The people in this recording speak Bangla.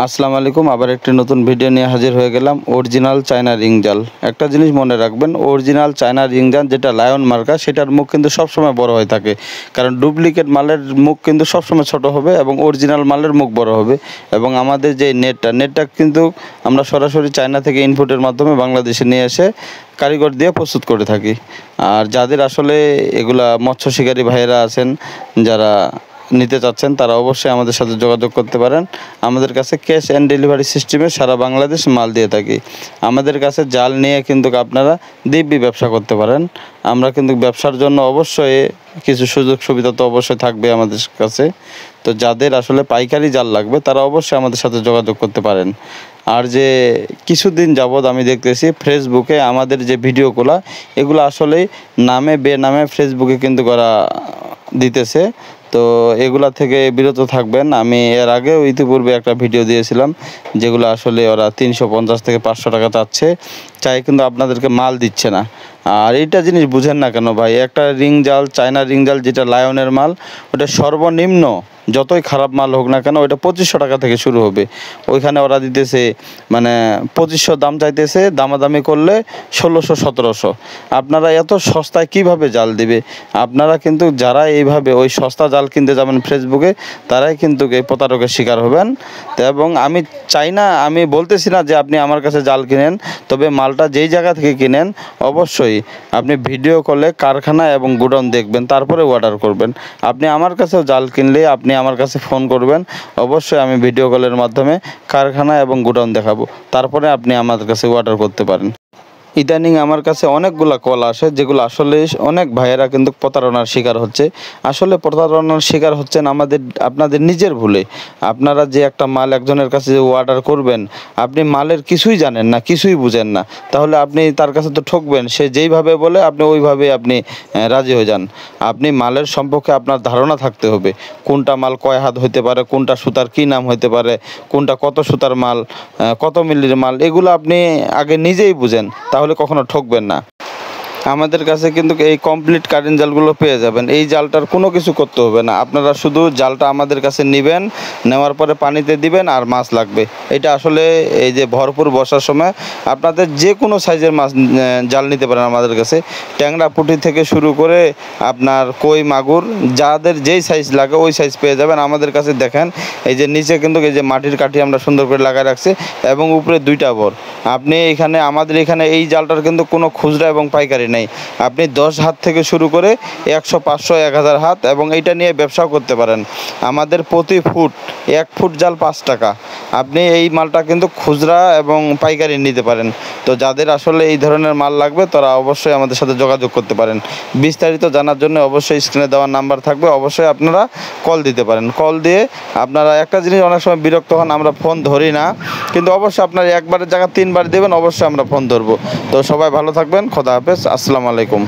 আসসালামু আলাইকুম। আবার একটি নতুন ভিডিও নিয়ে হাজির হয়ে গেলাম। অরিজিনাল চায়না রিং জাল। একটা জিনিস মনে রাখবেন, অরিজিনাল চায়না রিং জাল যেটা লায়ন মার্কা, সেটার মুখ কিন্তু সবসময় বড় হয়ে থাকে। কারণ ডুপ্লিকেট মালের মুখ কিন্তু সবসময় ছোট হবে এবং অরিজিনাল মালের মুখ বড় হবে। এবং আমাদের যে নেটটা কিন্তু আমরা সরাসরি চায়না থেকে ইনপুটের মাধ্যমে বাংলাদেশে নিয়ে এসে কারিগর দিয়ে প্রস্তুত করে থাকি। আর যাদের আসলে এগুলা মৎস্য শিকারী ভাইয়েরা আছেন, যারা নিতে চাচ্ছেন, তারা অবশ্যই আমাদের সাথে যোগাযোগ করতে পারেন। আমাদের কাছে ক্যাশ অ্যান্ড ডেলিভারি সিস্টেমে সারা বাংলাদেশ মাল দিয়ে থাকি। আমাদের কাছে জাল নিয়ে কিন্তু আপনারা দিব্যি ব্যবসা করতে পারেন। আমরা কিন্তু ব্যবসার জন্য অবশ্যই কিছু সুযোগ সুবিধা তো অবশ্যই থাকবে আমাদের কাছে। তো যাদের আসলে পাইকারি জাল লাগবে তারা অবশ্যই আমাদের সাথে যোগাযোগ করতে পারেন। আর যে কিছুদিন যাবৎ আমি দেখতেছি ফেসবুকে আমাদের যে ভিডিওগুলো, এগুলো আসলেই নামে বেনামে ফেসবুকে কিন্তু করা দিতেছে। তো এগুলা থেকে বিরত থাকবেন। আমি এর আগেও ইতিপূর্বে একটা ভিডিও দিয়েছিলাম, যেগুলো আসলে ওরা 350 থেকে 500 টাকা চাই কিন্তু আপনাদেরকে মাল দিচ্ছে না। আর এইটা জিনিস বুঝেন না কেন ভাই? একটা রিং জাল, চায়না রিং জাল যেটা লায়নের মাল, ওটা সর্বনিম্ন যতই খারাপ মাল হোক না কেন ওইটা 2500 টাকা থেকে শুরু হবে। ওইখানে ওরা দিতেছে মানে 2500 দাম চাইতেছে, দামাদামি করলে 1600-1700। আপনারা এত সস্তায় কিভাবে জাল দিবে? আপনারা কিন্তু যারা এইভাবে ওই সস্তা জাল কিনতে যাবেন ফেসবুকে, তারাই কিন্তু এই প্রতারকের শিকার হবেন। এবং আমি চাই না, আমি বলতেছি না যে আপনি আমার কাছে জাল কিনেন, তবে মালটা যেই জায়গা থেকে কিনেন অবশ্যই আপনি ভিডিও কলে কারখানা এবং গোডাউন দেখবেন, তারপরে অর্ডার করবেন। আপনি আমার কাছেও জাল কিনলে আপনি আমার কাছে ফোন করবেন, অবশ্যই আমি ভিডিও কলের মাধ্যমে কারখানা এবং গোডাউন দেখাবো, তারপরে আপনি আমাদের কাছে অর্ডার করতে পারেন। ইদানিং আমার কাছে অনেকগুলা কল আসে, যেগুলো আসলে অনেক ভাইয়েরা কিন্তু প্রতারণার শিকার হচ্ছে। আসলে প্রতারণার শিকার হচ্ছেন আপনাদের নিজের ভুলে। আপনারা যে একটা মাল একজনের কাছে যে অর্ডার করবেন, আপনি মালের কিছুই জানেন না, কিছুই বুঝেন না, তাহলে আপনি তার কাছে তো ঠকবেন। সে যেইভাবে বলে আপনি ওইভাবে আপনি রাজি হয়ে যান। আপনি মালের সম্পর্কে আপনার ধারণা থাকতে হবে, কোনটা মাল কয় হাত হইতে পারে, কোনটা সুতার কী নাম হইতে পারে, কোনটা কত সুতার মাল, কত মিলির মাল, এগুলো আপনি আগে নিজেই বুঝেন, তাহলে কখনো ঠকবেন না। আমাদের কাছে কিন্তু এই কমপ্লিট কারেন্ট জালগুলো পেয়ে যাবেন। এই জালটার কোনো কিছু করতে হবে না, আপনারা শুধু জালটা আমাদের কাছে নেবেন, নেওয়ার পরে পানিতে দিবেন আর মাছ লাগবে। এটা আসলে এই যে ভরপুর বর্ষার সময় আপনাদের যে কোনো সাইজের মাছ জাল নিতে পারেন আমাদের কাছে। ট্যাংরা পুঁটি থেকে শুরু করে আপনার কই মাগুর, যাদের যেই সাইজ লাগে ওই সাইজ পেয়ে যাবেন আমাদের কাছে। দেখেন এই যে নিচে কিন্তু এই যে মাটির কাঠি আমরা সুন্দর করে লাগাই রাখছি এবং উপরে 2টা বর। আপনি এখানে আমাদের এখানে এই জালটার কিন্তু কোনো খুচরা এবং পাইকারি নেই। আপনি 10 হাত থেকে শুরু করে 100, 500, 1000 হাত এবং এইটা নিয়ে ব্যবসাও করতে পারেন। আমাদের প্রতি ফুট 1 ফুট জাল 5 টাকা। আপনি এই মালটা কিন্তু খুচরা এবং পাইকারি নিতে পারেন। তো যাদের আসলে এই ধরনের মাল লাগবে তারা অবশ্যই আমাদের সাথে যোগাযোগ করতে পারেন। বিস্তারিত জানার জন্য অবশ্যই স্ক্রিনে দেওয়ার নাম্বার থাকবে, অবশ্যই আপনারা কল দিতে পারেন। কল দিয়ে আপনারা একটা জিনিস অনেক সময় বিরক্ত হন, আমরা ফোন ধরি না, কিন্তু অবশ্যই আপনারা একবারের জায়গায় 3বার দেবেন, অবশ্যই আমরা ফোন ধরবো। তো সবাই ভালো থাকবেন, খোদা হাফেজ, আসসালামু আলাইকুম।